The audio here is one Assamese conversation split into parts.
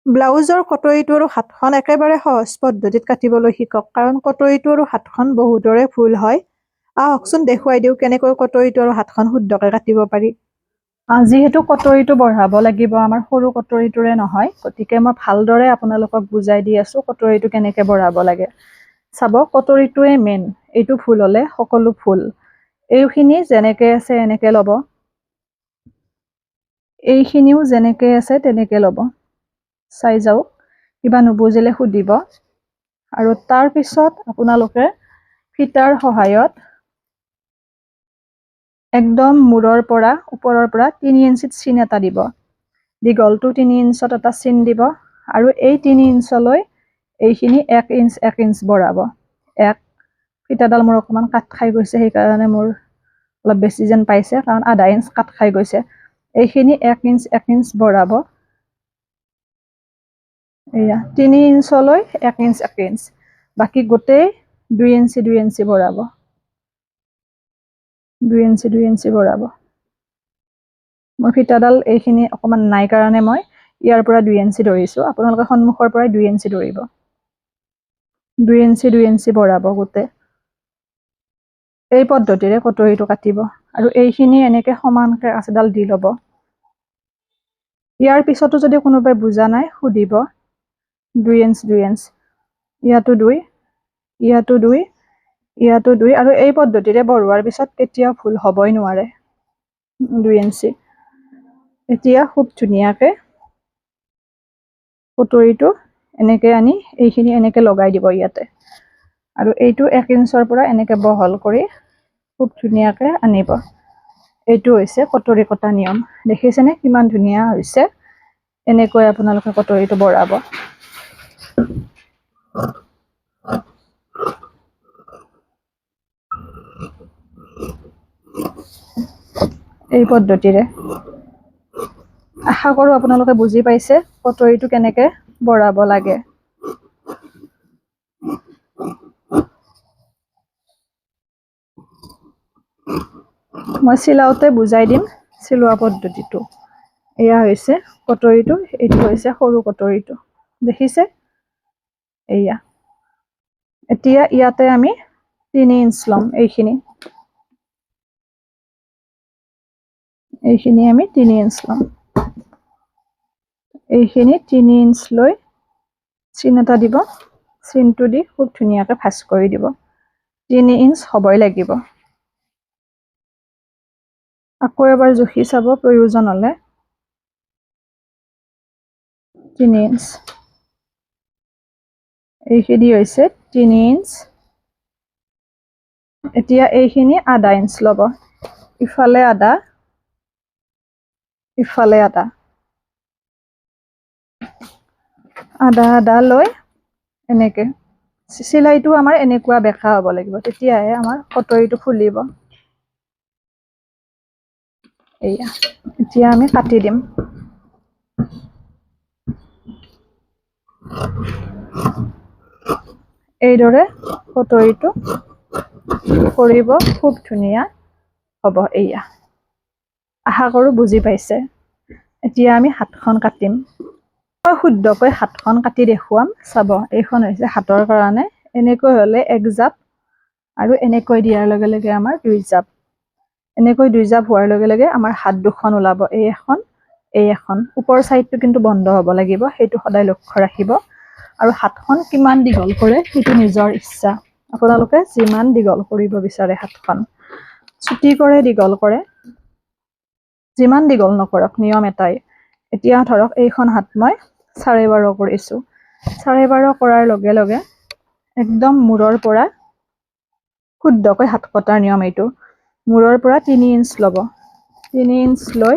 ব্লাউজৰ কটৰিটো আৰু হাতখন একেবাৰে সহজ পদ্ধতিত কাটিবলৈ শিকক, কাৰণ কটৰিটো আৰু হাতখন বহুতৰে ভুল হয়। আহকচোন দেখুৱাই দিওঁ কেনেকৈ কটৰিটো আৰু হাতখন শুদ্ধকৈ কাটিব পাৰি। যিহেতু কটৰিটো বঢ়াব লাগিব, আমাৰ সৰু কটৰিটোৰে নহয়, গতিকে মই ভালদৰে আপোনালোকক বুজাই দি আছোঁ কটৰিটো কেনেকৈ বঢ়াব লাগে। চাব, কটৰিটোৱে মেইন, এইটো ভুল হ'লে সকলো ভুল। এইখিনি যেনেকৈ আছে এনেকৈ ল'ব, এইখিনিও যেনেকৈ আছে তেনেকৈ ল'ব। চাই যাওক, কিবা নুবুজিলে সুধিব। আৰু তাৰপিছত আপোনালোকে ফিটাৰ সহায়ত একদম মূৰৰ পৰা ওপৰৰ পৰা 3 ইঞ্চিত চিন এটা দিব। দীঘলটো 3 ইঞ্চত এটা চিন দিব, আৰু এই 3 ইঞ্চলৈ এইখিনি 1 ইঞ্চ 1 ইঞ্চ বঢ়াব। ফিটাডাল মোৰ অকণমান কাট খাই গৈছে, সেইকাৰণে মোৰ অলপ বেছি যেন পাইছে, কাৰণ আধা ইঞ্চ কাট খাই গৈছে। এইখিনি 1 ইঞ্চ 1 ইঞ্চ বঢ়াব। এয়া 3 ইঞ্চলৈ 1 ইঞ্চ 1 ইঞ্চ, বাকী গোটেই 2 ইঞ্চি 2 ইঞ্চি বঢ়াব। 2 ইঞ্চি 2 ইঞ্চি বঢ়াব। মোৰ ফিটাডাল এইখিনি অকণমান নাই কাৰণে মই ইয়াৰ পৰা 2 ইঞ্চি ধৰিছোঁ, আপোনালোকে সন্মুখৰ পৰাই 2 ইঞ্চি ধৰিব। 2 ইঞ্চি 2 ইঞ্চি বঢ়াব গোটেই। এই পদ্ধতিৰে কটৰিটো কাটিব, আৰু এইখিনি এনেকৈ সমানকৈ আঁচডাল দি ল'ব। ইয়াৰ পিছতো যদি কোনোবাই বুজা নাই সুধিব। 2 ইঞ্চ 2 ইঞ্চ, ইয়াতো 2, ইয়াতো 2, ইয়াতো 2, আৰু এই পদ্ধতিৰে বঢ়োৱাৰ পিছত কেতিয়াও ভুল হ'বই নোৱাৰে। 2 ইঞ্চি। এতিয়া খুব ধুনীয়াকৈ কটৰিটো এনেকৈ আনি এইখিনি এনেকৈ লগাই দিব ইয়াতে, আৰু এইটো 1 ইঞ্চৰ পৰা এনেকৈ বহল কৰি খুব ধুনীয়াকৈ আনিব। এইটো হৈছে কটৰি কটা নিয়ম। দেখিছেনে কিমান ধুনীয়া হৈছে? এনেকৈ আপোনালোকে কটৰিটো বঢ়াব। এই পদ্ধতিৰে আশা কৰোঁ আপোনালোকে বুজি পাইছে কটৰিটো কেনেকৈ বঢ়াব লাগে। মই চিলাওতে বুজাই দিম চিলোৱা পদ্ধতিটো। এয়া হৈছে কটৰিটো, এইটো হৈছে সৰু কটৰিটো, দেখিছে? এয়া এতিয়া ইয়াতে আমি 3 ইঞ্চ ল'ম। এইখিনি আমি 3 ইঞ্চ ল'ম। এইখিনি 3 ইঞ্চ লৈ চিন এটা দিব, চিনটো দি খুব ধুনীয়াকৈ ভাঁজ কৰি দিব। 3 ইঞ্চ হ'বই লাগিব। আকৌ এবাৰ জুখি চাব প্ৰয়োজন হ'লে। 3 ইঞ্চ, এইখিনি হৈছে 3 ইঞ্চ। এতিয়া এইখিনি আধা ইঞ্চ ল'ব, ইফালে আধা ইফালে আধা, আধা আধা লৈ এনেকৈ চিলাইটো আমাৰ এনেকুৱা বেকা হ'ব লাগিব, তেতিয়াহে আমাৰ কটৰিটো ফুলিব। এয়া এতিয়া আমি কাটি দিম। এইদৰে কটৰিটো কৰিব, খুব ধুনীয়া হ'ব। এয়া আশা কৰোঁ বুজি পাইছে। এতিয়া আমি হাতখন কাটিম। মই শুদ্ধকৈ হাতখন কাটি দেখুৱাম, চাব। এইখন হৈছে হাতৰ কাৰণে, এনেকৈ হ'লে 1 জাপ, আৰু এনেকৈ দিয়াৰ লগে লগে আমাৰ 2 জাপ। এনেকৈ 2 জাপ হোৱাৰ লগে লগে আমাৰ হাত দুখন ওলাব, এই এখন এই এখন। ওপৰ চাইডটো কিন্তু বন্ধ হ'ব লাগিব, সেইটো সদায় লক্ষ্য ৰাখিব। আৰু হাতখন কিমান দীঘল কৰে সেইটো নিজৰ ইচ্ছা, আপোনালোকে যিমান দীঘল কৰিব বিচাৰে হাতখন, চুটি কৰে দীঘল কৰে, যিমান দীঘল নকৰক নিয়ম এটাই। এতিয়া ধৰক এইখন হাত মই 12.5 কৰিছোঁ। 12.5 কৰাৰ লগে লগে একদম মূৰৰ পৰা শুদ্ধকৈ হাত কটাৰ নিয়ম এইটো। মূৰৰ পৰা 3 ইঞ্চ ল'ব, 3 ইঞ্চ লৈ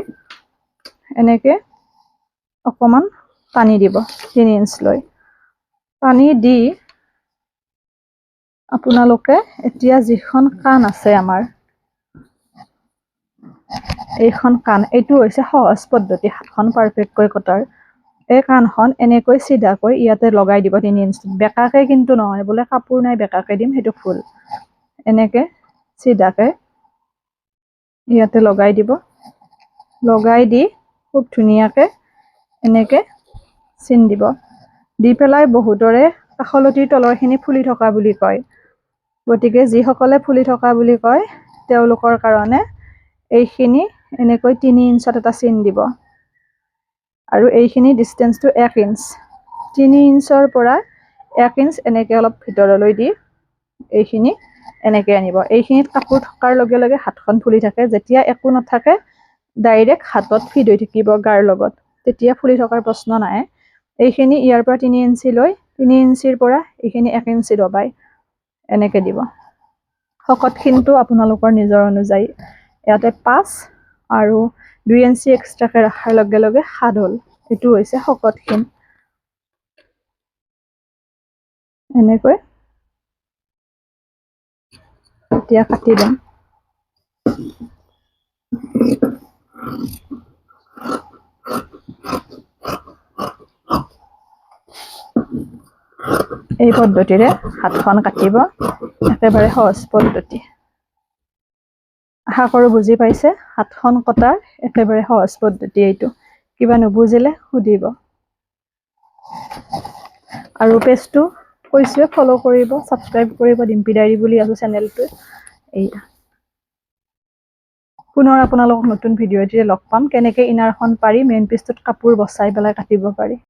এনেকৈ অকণমান টানি দিব। 3 ইঞ্চ লৈ টানি দি আপোনালোকে এতিয়া যিখন কাণ আছে আমাৰ, এইখন কাণ, এইটো হৈছে সহজ পদ্ধতি হাতখন পাৰফেক্টকৈ কটাৰ। এই কাণখন এনেকৈ চিধাকৈ ইয়াতে লগাই দিব 3 ইঞ্চ। বেকাকৈ কিন্তু নহয়, বোলে কাপোৰ নাই বেকাকৈ দিম, সেইটো ভুল। এনেকৈ চিধাকৈ ইয়াতে লগাই দিব, লগাই দি খুব ধুনীয়াকৈ এনেকৈ চিন দিব। দি পেলাই বহুতৰে কাষলতিৰ তলৰখিনি ফুলি থকা বুলি কয়। গতিকে যিসকলে ফুলি থকা বুলি কয় তেওঁলোকৰ কাৰণে এইখিনি এনেকৈ 3 ইঞ্চত এটা চিন দিব। আৰু এইখিনি ডিষ্টেঞ্চটো 1 ইঞ্চ। 3 ইঞ্চৰ পৰা 1 ইঞ্চ এনেকৈ অলপ ভিতৰলৈ দি এইখিনি এনেকৈ আনিব। এইখিনিত কাপোৰ থকাৰ লগে লগে হাতখন ফুলি থাকে। যেতিয়া একো নাথাকে ডাইৰেক্ট হাতত ফিট হৈ থাকিব গাৰ লগত, তেতিয়া ফুলি থকাৰ প্ৰশ্ন নাই। এইখিনি ইয়াৰ পৰা 3 ইঞ্চি লৈ 3 ইঞ্চিৰ পৰা এইখিনি 1 ইঞ্চি দবাই এনেকৈ দিব। শকতখিনটো আপোনালোকৰ নিজৰ অনুযায়ী। ইয়াতে 5 আৰু 2 ইঞ্চি এক্সট্ৰাকৈ ৰখাৰ লগে লগে 7 হ'ল। এইটো হৈছে শকতখিন। এনেকৈ এতিয়া কাটি দিম। এই পদ্ধতিৰে হাতখন কাটিব, একেবাৰে সহজ পদ্ধতি। আশা কৰোঁ বুজি পাইছে। হাতখন কটাৰ একেবাৰে সহজ পদ্ধতি এইটো। কিবা নুবুজিলে সুধিব। আৰু পেজটো কৈছোৱে ফ'ল' কৰিব, ছাবস্ক্ৰাইব কৰিব। ডিম্পী ডায়েৰী বুলি আছে চেনেলটো। এইয়া পুনৰ আপোনালোকক নতুন ভিডিঅ' এটিৰে লগ পাম। কেনেকৈ ইনাৰখন পাৰি মেইন পিচটোত কাপোৰ বচাই পেলাই কাটিব পাৰি।